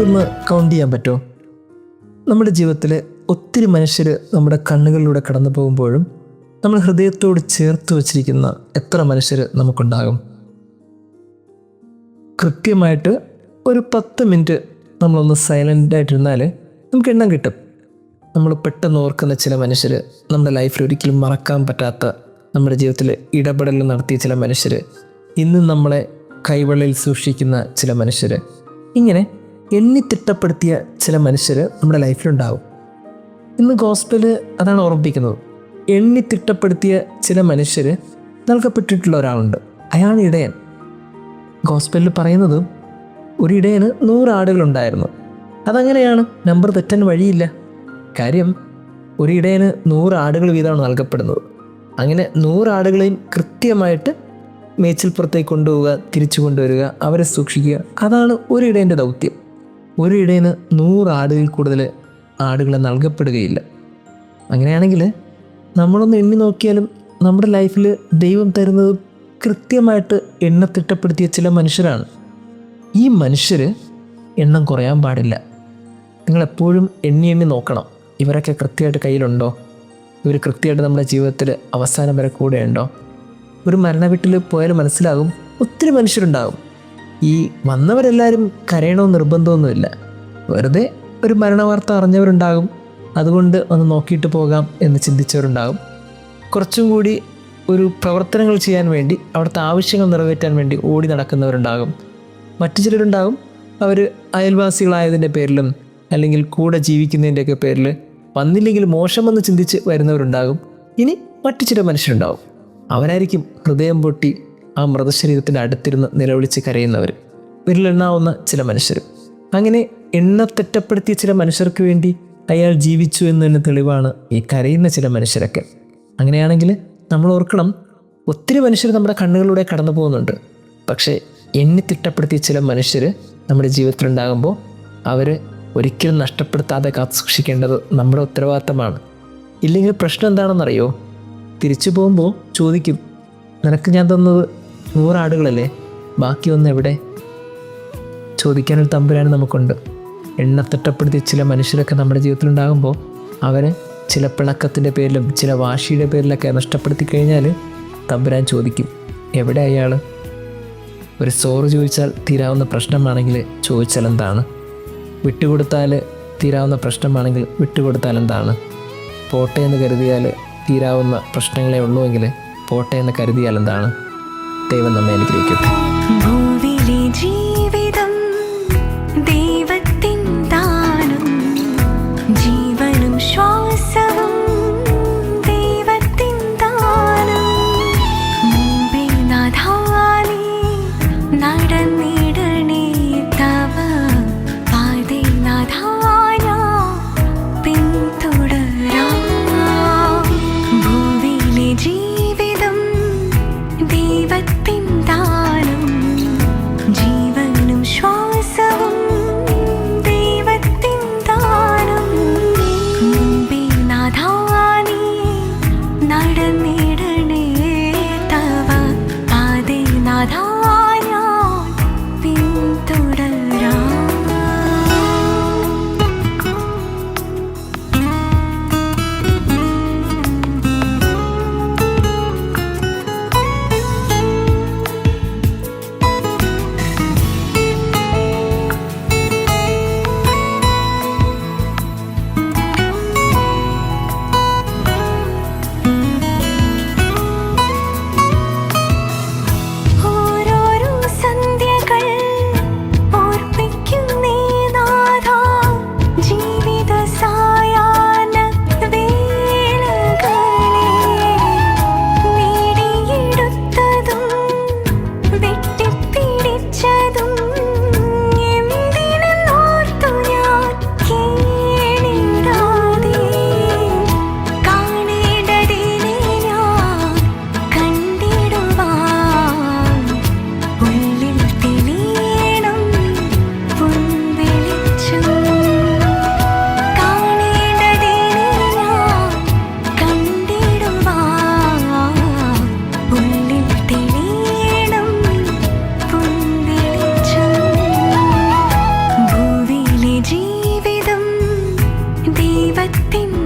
ഒന്ന് കൗണ്ട് ചെയ്യാൻ പറ്റുമോ? നമ്മുടെ ജീവിതത്തിൽ ഒത്തിരി മനുഷ്യർ നമ്മുടെ കണ്ണുകളിലൂടെ കടന്നു പോകുമ്പോഴും നമ്മൾ ഹൃദയത്തോട് ചേർത്ത് വച്ചിരിക്കുന്ന എത്ര മനുഷ്യർ നമുക്കുണ്ടാകും? കൃത്യമായിട്ട് ഒരു 10 മിനിറ്റ് നമ്മളൊന്ന് സൈലൻ്റായിട്ടിരുന്നാൽ നമുക്ക് എണ്ണം കിട്ടും. നമ്മൾ പെട്ടെന്ന് ഓർക്കുന്ന ചില മനുഷ്യർ, നമ്മുടെ ലൈഫിൽ ഒരിക്കലും മറക്കാൻ പറ്റാത്ത നമ്മുടെ ജീവിതത്തിൽ ഇടപെടൽ നടത്തിയ ചില മനുഷ്യർ, ഇന്നും നമ്മളെ കൈവെള്ളയിൽ സൂക്ഷിക്കുന്ന ചില മനുഷ്യർ, ഇങ്ങനെ എണ്ണിത്തിട്ടപ്പെടുത്തിയ ചില മനുഷ്യർ നമ്മുടെ ലൈഫിലുണ്ടാവും. ഇന്ന് ഗോസ്പൽ അതാണ് ഓർമ്മിപ്പിക്കുന്നത്. എണ്ണിത്തിട്ടപ്പെടുത്തിയ ചില മനുഷ്യർ നൽകപ്പെട്ടിട്ടുള്ള ഒരാളുണ്ട്. അയാൾ ഇടയൻ. ഗോസ്പലിൽ പറയുന്നത് ഒരു ഇടയന് 100 ആടുകളുണ്ടായിരുന്നു. അതങ്ങനെയാണ്, നമ്പർ തെറ്റാൻ വഴിയില്ല. കാര്യം ഒരു ഇടയന് 100 ആടുകൾ വീതമാണ് നൽകപ്പെടുന്നത്. അങ്ങനെ 100 ആടുകളെയും കൃത്യമായിട്ട് മേച്ചിൽപ്പുറത്തേക്ക് കൊണ്ടുപോവുക, തിരിച്ചു കൊണ്ടുവരിക, അവരെ സൂക്ഷിക്കുക, അതാണ് ഒരു ഇടയൻ്റെ ദൗത്യം. ഒരു ഇടയന് 100 ആടുകളിൽ കൂടുതൽ ആടുകളെ നൽകപ്പെടുകയില്ല. അങ്ങനെയാണെങ്കിൽ നമ്മളൊന്ന് എണ്ണി നോക്കിയാലും നമ്മുടെ ലൈഫിൽ ദൈവം തരുന്നത് കൃത്യമായിട്ട് എണ്ണത്തിട്ടപ്പെടുത്തിയ ചില മനുഷ്യരാണ്. ഈ മനുഷ്യർ എണ്ണം കുറയാൻ പാടില്ല. നിങ്ങളെപ്പോഴും എണ്ണി നോക്കണം, ഇവരൊക്കെ കൃത്യമായിട്ട് കയ്യിലുണ്ടോ? ഇവർ കൃത്യമായിട്ട് നമ്മുടെ ജീവിതത്തിൽ അവസാനം വരെ കൂടെയുണ്ടോ? ഒരു മരണ വീട്ടിൽ പോയാൽ മനസ്സിലാകും, ഒത്തിരി മനുഷ്യരുണ്ടാകും. ഈ വന്നവരെല്ലാവരും കരയണമെന്ന് നിർബന്ധമൊന്നുമില്ല. വെറുതെ ഒരു മരണവാർത്ത അറിഞ്ഞവരുണ്ടാകും, അതുകൊണ്ട് ഒന്ന് നോക്കിയിട്ട് പോകാം എന്ന് ചിന്തിച്ചവരുണ്ടാകും. കുറച്ചും കൂടി ഒരു പ്രവർത്തനങ്ങൾ ചെയ്യാൻ വേണ്ടി, അവിടുത്തെ ആവശ്യങ്ങൾ നിറവേറ്റാൻ വേണ്ടി ഓടി നടക്കുന്നവരുണ്ടാകും. മറ്റു ചിലരുണ്ടാകും, അവർ അയൽവാസികളായതിൻ്റെ പേരിലും അല്ലെങ്കിൽ കൂടെ ജീവിക്കുന്നതിൻ്റെയൊക്കെ പേരിൽ വന്നില്ലെങ്കിൽ മോശമെന്ന് ചിന്തിച്ച് വരുന്നവരുണ്ടാകും. ഇനി മറ്റു ചില മനുഷ്യരുണ്ടാകും, അവരായിരിക്കും ഹൃദയം പൊട്ടി ആ മൃതശരീരത്തിൻ്റെ അടുത്തിരുന്ന് നിലവിളിച്ച് കരയുന്നവർ. വിരലെണ്ണാവുന്ന ചില മനുഷ്യർ. അങ്ങനെ എണ്ണത്തെറ്റപ്പെടുത്തിയ ചില മനുഷ്യർക്ക് വേണ്ടി അയാൾ ജീവിച്ചു എന്നതിന് തെളിവാണ് ഈ കരയുന്ന ചില മനുഷ്യരൊക്കെ. അങ്ങനെയാണെങ്കിൽ നമ്മൾ ഓർക്കണം, ഒത്തിരി മനുഷ്യർ നമ്മുടെ കണ്ണുകളിലൂടെ കടന്നു പോകുന്നുണ്ട്. പക്ഷേ എണ്ണിത്തിട്ടപ്പെടുത്തിയ ചില മനുഷ്യർ നമ്മുടെ ജീവിതത്തിലുണ്ടാകുമ്പോൾ അവർ ഒരിക്കലും നഷ്ടപ്പെടുത്താതെ കാത്തു സൂക്ഷിക്കേണ്ടത് നമ്മുടെ ഉത്തരവാദിത്തമാണ്. ഇല്ലെങ്കിൽ പ്രശ്നം എന്താണെന്നറിയോ? തിരിച്ചു പോകുമ്പോൾ ചോദിക്കും, നിനക്ക് ഞാൻ തന്നത് 100 ആടുകളല്ലേ, ബാക്കി ഒന്ന് എവിടെ? ചോദിക്കാനൊരു തമ്പുരാൻ നമുക്കുണ്ട്. എണ്ണത്തിട്ടപ്പെടുത്തിയ ചില മനുഷ്യരൊക്കെ നമ്മുടെ ജീവിതത്തിലുണ്ടാകുമ്പോൾ അവർ ചില പിണക്കത്തിൻ്റെ പേരിലും ചില വാശിയുടെ പേരിലൊക്കെ നഷ്ടപ്പെടുത്തി കഴിഞ്ഞാൽ തമ്പുരാൻ ചോദിക്കും, എവിടെ അയാൾ? ഒരു സോറ് ചോദിച്ചാൽ തീരാവുന്ന പ്രശ്നമാണെങ്കിൽ ചോദിച്ചാൽ എന്താണ്? വിട്ടുകൊടുത്താൽ തീരാവുന്ന പ്രശ്നമാണെങ്കിൽ വിട്ടുകൊടുത്താൽ എന്താണ്? പോട്ടെ എന്ന് കരുതിയാൽ തീരാവുന്ന പ്രശ്നങ്ങളെ ഉള്ളുവെങ്കിൽ പോട്ടെ എന്ന് കരുതിയാൽ എന്താണ്? ദൈവം നമ്മെ അനുഗ്രഹിക്കട്ടെ. ജീവിതം ദൈവത്തിൻ ദാനം, ജീവനും ശ്വാസവും ദൈവത്തിൻ ദാനം. മുമ്പേ നാഥാലേ നടന്നിടണേ തവ പാതേ, നാഥായ പിന്തുടരാം. ഭൂമിയിലെ ജീവിതം ദൈവത്തിൻ ദാനം, ജീവനും ശ്വാസവും ദൈവത്തിൻ ദാനം. മുമ്പേ നാഥാ ദൈവത്തിൻ